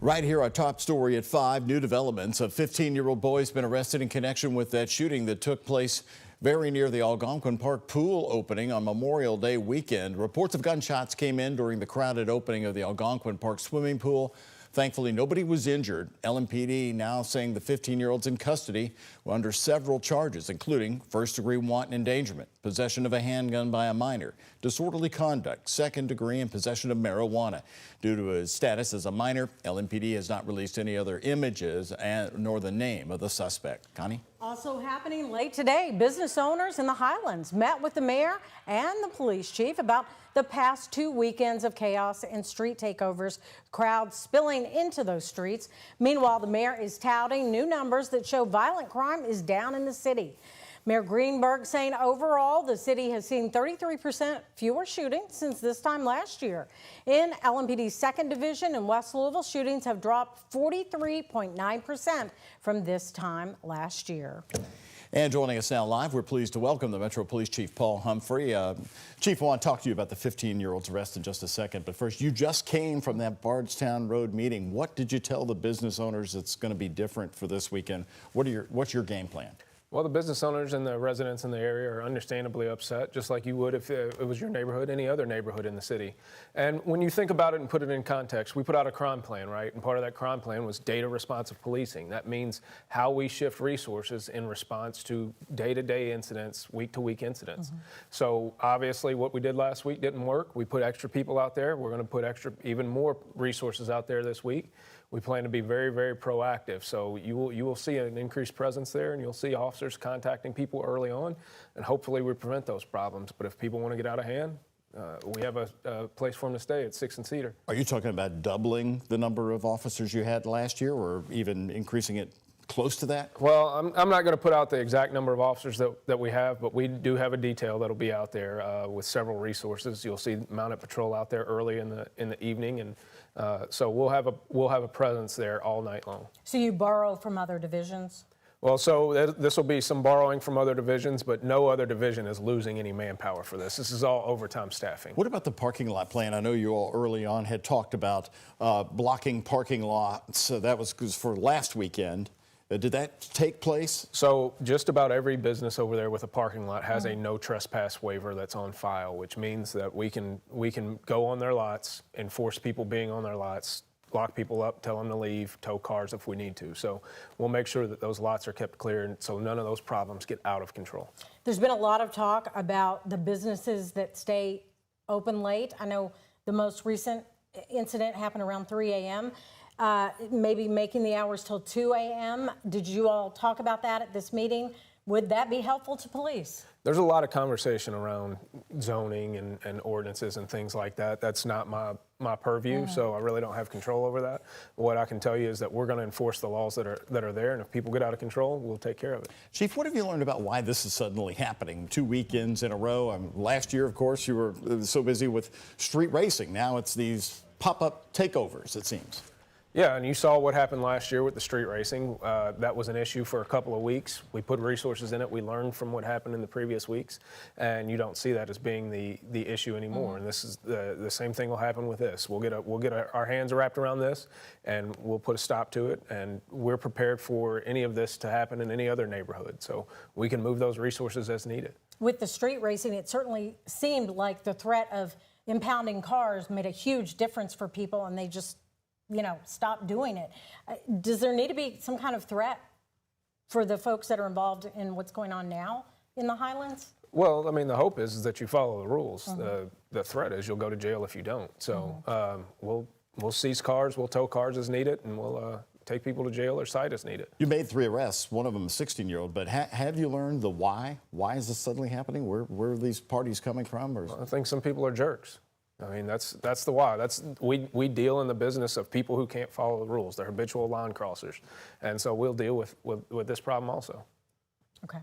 Right here, our top story at 5, new developments. A 15-year-old boy has been arrested in connection with that shooting that took place very near the Algonquin Park pool opening on Memorial Day weekend. Reports of gunshots came in during the crowded opening of the Algonquin Park swimming pool. Thankfully, nobody was injured. LMPD now saying the 15-year-old's in custody under several charges, including first-degree wanton endangerment, possession of a handgun by a minor, disorderly conduct, second-degree, and possession of marijuana. Due to his status as a minor, LMPD has not released any other images nor the name of the suspect. Connie? Also happening late today, business owners in the Highlands met with the mayor and the police chief about the past 2 weekends of chaos and street takeovers, crowds spilling into those streets. Meanwhile, the mayor is touting new numbers that show violent crime is down in the city. Mayor Greenberg saying overall the city has seen 33% fewer shootings since this time last year. In LMPD's 2nd Division in West Louisville, shootings have dropped 43.9% from this time last year. And joining us now live, we're pleased to welcome the Metro Police Chief Paul Humphrey. Chief, I want to talk to you about the 15-year-old's arrest in just a second. But first, you just came from that Bardstown Road meeting. What did you tell the business owners that's going to be different for this weekend? What's your game plan? Well, the business owners and the residents in the area are understandably upset, just like you would if it was your neighborhood, any other neighborhood in the city. And when you think about it and put it in context, we put out a crime plan, right? And part of that crime plan was data-responsive policing. That means how we shift resources in response to day-to-day incidents, week-to-week incidents. So obviously what we did last week didn't work. We put extra people out there. We're going to put even more resources out there this week. We plan to be very, very proactive. So you will see an increased presence there, and you'll see officers contacting people early on, and hopefully we prevent those problems. But if people want to get out of hand, we have a place for them to stay at 6th and Cedar. Are you talking about doubling the number of officers you had last year, or even increasing it close to that? Well, I'm not going to put out the exact number of officers that we have, but we do have a detail that'll be out there with several resources. You'll see mounted patrol out there early in the evening, and so we'll have a presence there all night long. So you borrow from other divisions? Well, so this will be some borrowing from other divisions, but no other division is losing any manpower for this. This is all overtime staffing. What about the parking lot plan? I know you all early on had talked about blocking parking lots. That was for last weekend. Did that take place? So just about every business over there with a parking lot has a no trespass waiver that's on file, which means that we can go on their lots, enforce people being on their lots, lock people up, tell them to leave, tow cars if we need to. So we'll make sure that those lots are kept clear, and so none of those problems get out of control. There's been a lot of talk about the businesses that stay open late. I know the most recent incident happened around 3 a.m., maybe making the hours till 2 a.m. Did you all talk about that at this meeting? Would that be helpful to police? There's a lot of conversation around zoning and ordinances and things like that. That's not my purview, so I really don't have control over that. What I can tell you is that we're going to enforce the laws that are there, and if people get out of control, we'll take care of it. Chief, what have you learned about why this is suddenly happening? 2 weekends in a row. Last year, of course, you were so busy with street racing. Now it's these pop-up takeovers, it seems. Yeah, and you saw what happened last year with the street racing. That was an issue for a couple of weeks. We put resources in it. We learned from what happened in the previous weeks, and you don't see that as being the issue anymore. And this is the same thing will happen with this. We'll get our hands wrapped around this, and we'll put a stop to it. And we're prepared for any of this to happen in any other neighborhood, so we can move those resources as needed. With the street racing, it certainly seemed like the threat of impounding cars made a huge difference for people, and they just stop doing it. Does there need to be some kind of threat for the folks that are involved in what's going on now in the Highlands? Well, I mean, the hope is that you follow the rules. The threat is you'll go to jail if you don't. So we'll seize cars, we'll tow cars as needed, and we'll take people to jail or cite as needed. You made 3 arrests, one of them a 16-year-old, but have you learned the why? Why is this suddenly happening? Where are these parties coming from? Or? Well, I think some people are jerks. I mean, that's the why. We deal in the business of people who can't follow the rules. They're habitual line crossers. And so we'll deal with this problem also. Okay.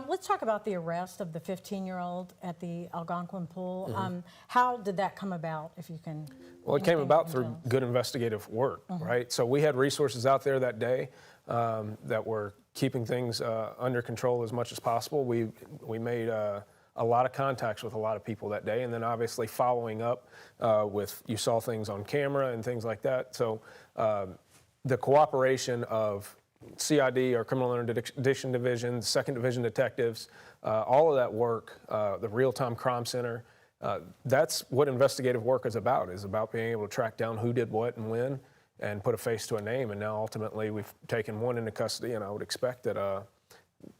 Let's talk about the arrest of the 15-year-old at the Algonquin pool. How did that come about, if you can? Well, it came about through good investigative work, right? So we had resources out there that day that were keeping things under control as much as possible. We made a a lot of contacts with a lot of people that day, and then obviously following up with, you saw things on camera and things like that. So the cooperation of CID, our Criminal Interdiction Division, Second Division detectives, all of that work, the Real-Time Crime Center, that's what investigative work is about being able to track down who did what and when and put a face to a name. And now ultimately we've taken one into custody, and I would expect that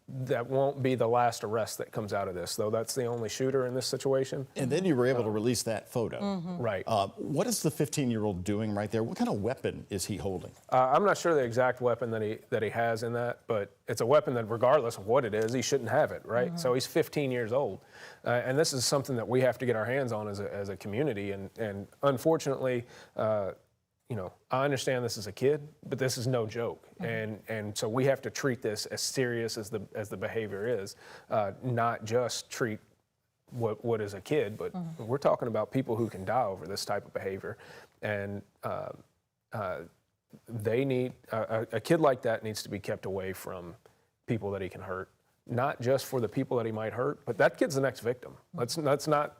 that won't be the last arrest that comes out of this, though that's the only shooter in this situation. And then you were able to release that photo. Right. What is the 15-year-old doing right there? What kind of weapon is he holding? I'm not sure the exact weapon that he has in that, but it's a weapon that regardless of what it is, he shouldn't have it, right? So he's 15 years old. And this is something that we have to get our hands on as a community. And unfortunately, you know, I understand this is a kid, but this is no joke, and so we have to treat this as serious as the behavior is, not just treat what is a kid, but we're talking about people who can die over this type of behavior, and they need a kid like that needs to be kept away from people that he can hurt. Not just for the people that he might hurt, but that kid's the next victim. Let's not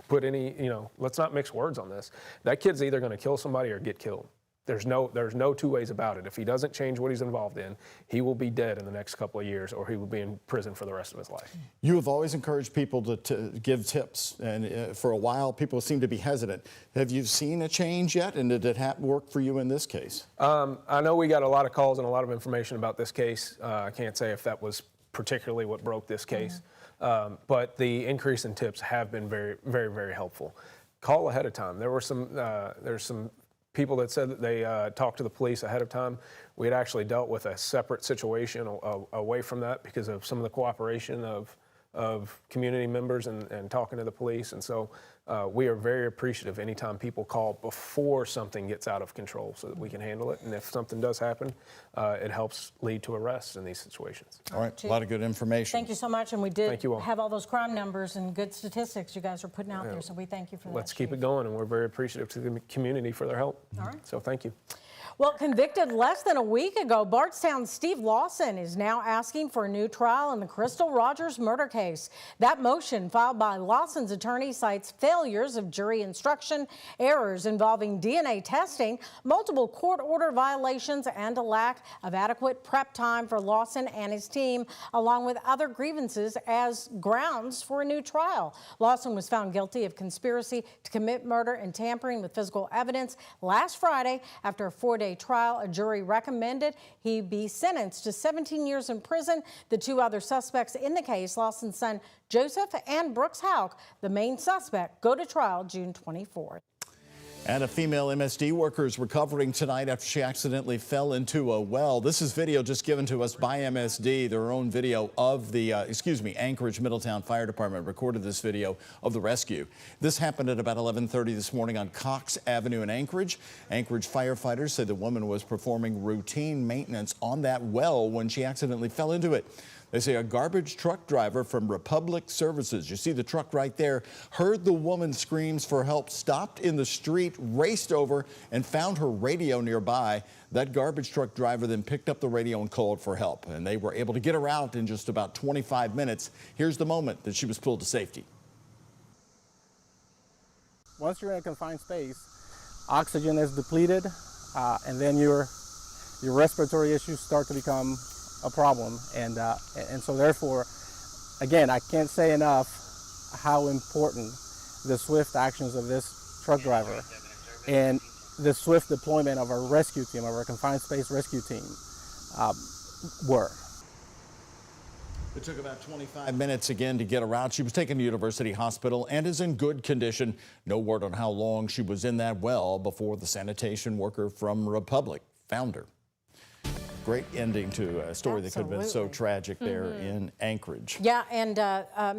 put any, let's not mix words on this. That kid's either going to kill somebody or get killed. There's no two ways about it. If he doesn't change what he's involved in, he will be dead in the next couple of years, or he will be in prison for the rest of his life. You have always encouraged people to give tips, and for a while people seem to be hesitant. Have you seen a change yet, and did it work for you in this case? I know we got a lot of calls and a lot of information about this case. I can't say if that was particularly what broke this case, but the increase in tips have been very, very, very helpful. Call ahead of time. There's some people that said that they talked to the police ahead of time. We had actually dealt with a separate situation away from that because of some of the cooperation of community members and talking to the police. And so we are very appreciative anytime people call before something gets out of control so that we can handle it. And if something does happen, it helps lead to arrests in these situations. All right, a lot of good information. Thank you so much. And we did all. have all those crime numbers and good statistics you guys are putting out there. So we thank you for that. Let's keep it going. And we're very appreciative to the community for their help. All right. So thank you. Well, convicted less than a week ago, Bardstown's Steve Lawson is now asking for a new trial in the Crystal Rogers murder case. That motion filed by Lawson's attorney cites failures of jury instruction, errors involving DNA testing, multiple court order violations, and a lack of adequate prep time for Lawson and his team, along with other grievances as grounds for a new trial. Lawson was found guilty of conspiracy to commit murder and tampering with physical evidence last Friday. After a 4-day trial, a jury recommended he be sentenced to 17 years in prison. The two other suspects in the case, Lawson's son Joseph and Brooks Houck, the main suspect, go to trial June 24th. And a female MSD worker is recovering tonight after she accidentally fell into a well. This is video just given to us by MSD. Their own video of the, Anchorage Middletown Fire Department recorded this video of the rescue. This happened at about 11:30 this morning on Cox Avenue in Anchorage. Anchorage firefighters say the woman was performing routine maintenance on that well when she accidentally fell into it. They say a garbage truck driver from Republic Services, you see the truck right there, heard the woman's screams for help, stopped in the street, raced over, and found her radio nearby. That garbage truck driver then picked up the radio and called for help, and they were able to get her out in just about 25 minutes. Here's the moment that she was pulled to safety. Once you're in a confined space, oxygen is depleted, and then your respiratory issues start to become a problem, and so therefore, again, I can't say enough how important the swift actions of this truck driver and the swift deployment of our rescue team, of our confined space rescue team, were. It took about 25 minutes again to get her out. She was taken to University Hospital and is in good condition. No word on how long she was in that well before the sanitation worker from Republic found her. Great ending to a story that could have been so tragic there in Anchorage. Yeah, and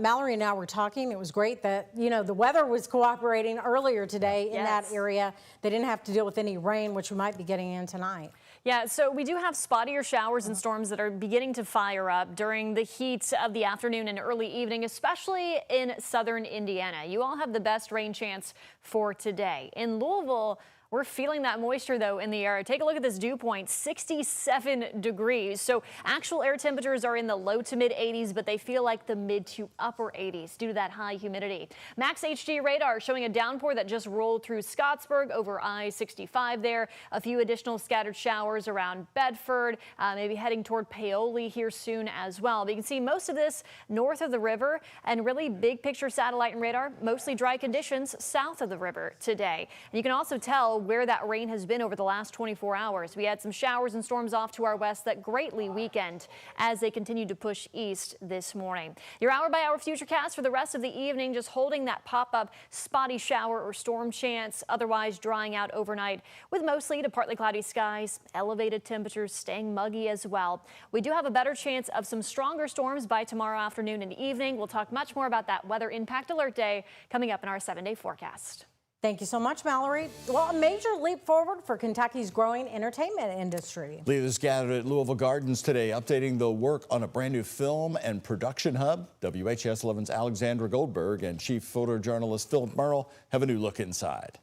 Mallory and I were talking. It was great that, the weather was cooperating earlier today in that area. They didn't have to deal with any rain, which we might be getting in tonight. Yeah, so we do have spottier showers and storms that are beginning to fire up during the heat of the afternoon and early evening, especially in southern Indiana. You all have the best rain chance for today. In Louisville, We're feeling that moisture, though, in the air. Take a look at this dew point, 67 degrees. So actual air temperatures are in the low to mid 80s, but they feel like the mid to upper 80s due to that high humidity. Max HD radar showing a downpour that just rolled through Scottsburg over I-65 there. A few additional scattered showers around Bedford, maybe heading toward Paoli here soon as well. But you can see most of this north of the river, and really big picture satellite and radar, mostly dry conditions south of the river today. And you can also tell where that rain has been over the last 24 hours. We had some showers and storms off to our west that greatly weakened as they continued to push east this morning. Your hour-by-hour futurecast for the rest of the evening, just holding that pop-up spotty shower or storm chance, otherwise drying out overnight with mostly to partly cloudy skies, elevated temperatures staying muggy as well. We do have a better chance of some stronger storms by tomorrow afternoon and evening. We'll talk much more about that weather impact alert day coming up in our 7-day forecast. Thank you so much, Mallory. Well, a major leap forward for Kentucky's growing entertainment industry. Leaders gathered at Louisville Gardens today, updating the work on a brand new film and production hub. WHAS11's Alexandra Goldberg and chief photojournalist Philip Merle have a new look inside.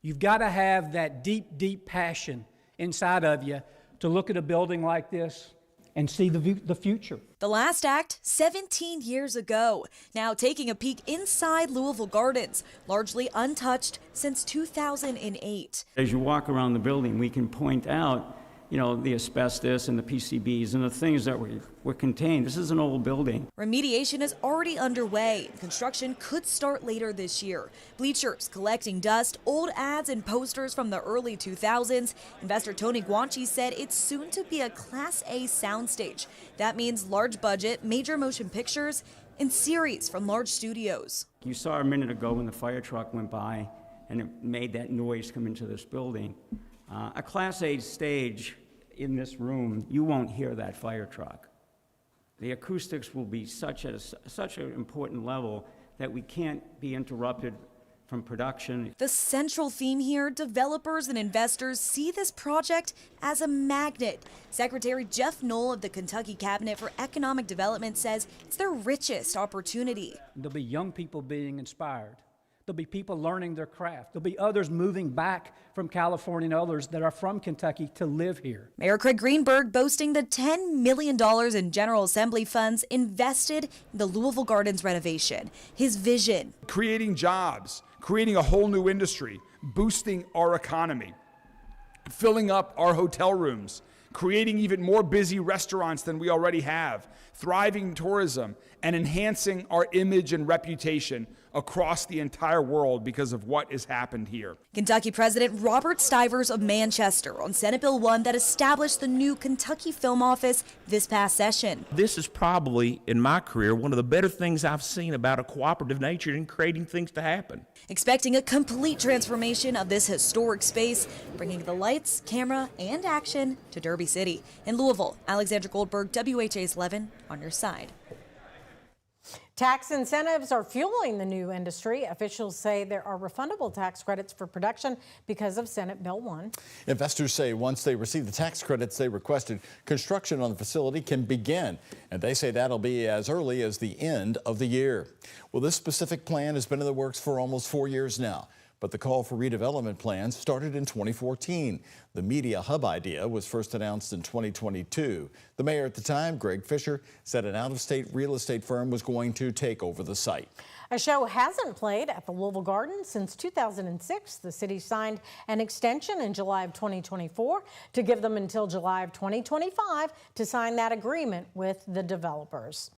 You've got to have that deep, deep passion inside of you to look at a building like this and see the future. The last act, 17 years ago. Now taking a peek inside Louisville Gardens, largely untouched since 2008. As you walk around the building, we can point out, you know, the asbestos and the PCBs and the things that were contained. This is an old building. Remediation is already underway. Construction could start later this year. Bleachers collecting dust, old ads and posters from the early 2000s. Investor Tony Guanchi said it's soon to be a Class A soundstage. That means large budget, major motion pictures, and series from large studios. You saw a minute ago when the fire truck went by and it made that noise come into this building. A Class A stage in this room, you won't hear that fire truck. The acoustics will be such an important level that we can't be interrupted from production. The central theme here, developers and investors see this project as a magnet. Secretary Jeff Knoll of the Kentucky Cabinet for Economic Development says it's their richest opportunity. There'll be young people being inspired. There'll be people learning their craft. There'll be others moving back from California and others that are from Kentucky to live here. Mayor Craig Greenberg boasting the $10 million in General Assembly funds invested in the Louisville Gardens renovation. His vision: creating jobs, creating a whole new industry, boosting our economy, filling up our hotel rooms, creating even more busy restaurants than we already have, thriving tourism, and enhancing our image and reputation across the entire world because of what has happened here. Kentucky President Robert Stivers of Manchester on Senate Bill 1 that established the new Kentucky Film Office this past session. This is probably, in my career, one of the better things I've seen about a cooperative nature in creating things to happen. Expecting a complete transformation of this historic space, bringing the lights, camera, and action to Derby City. In Louisville, Alexandra Goldberg, WHAS 11 on your side. Tax incentives are fueling the new industry. Officials say there are refundable tax credits for production because of Senate Bill 1. Investors say once they receive the tax credits they requested, construction on the facility can begin. And they say that'll be as early as the end of the year. Well, this specific plan has been in the works for almost 4 years now. But the call for redevelopment plans started in 2014. The media hub idea was first announced in 2022. The mayor at the time, Greg Fisher, said an out-of-state real estate firm was going to take over the site. A show hasn't played at the Louisville Gardens since 2006. The city signed an extension in July of 2024 to give them until July of 2025 to sign that agreement with the developers.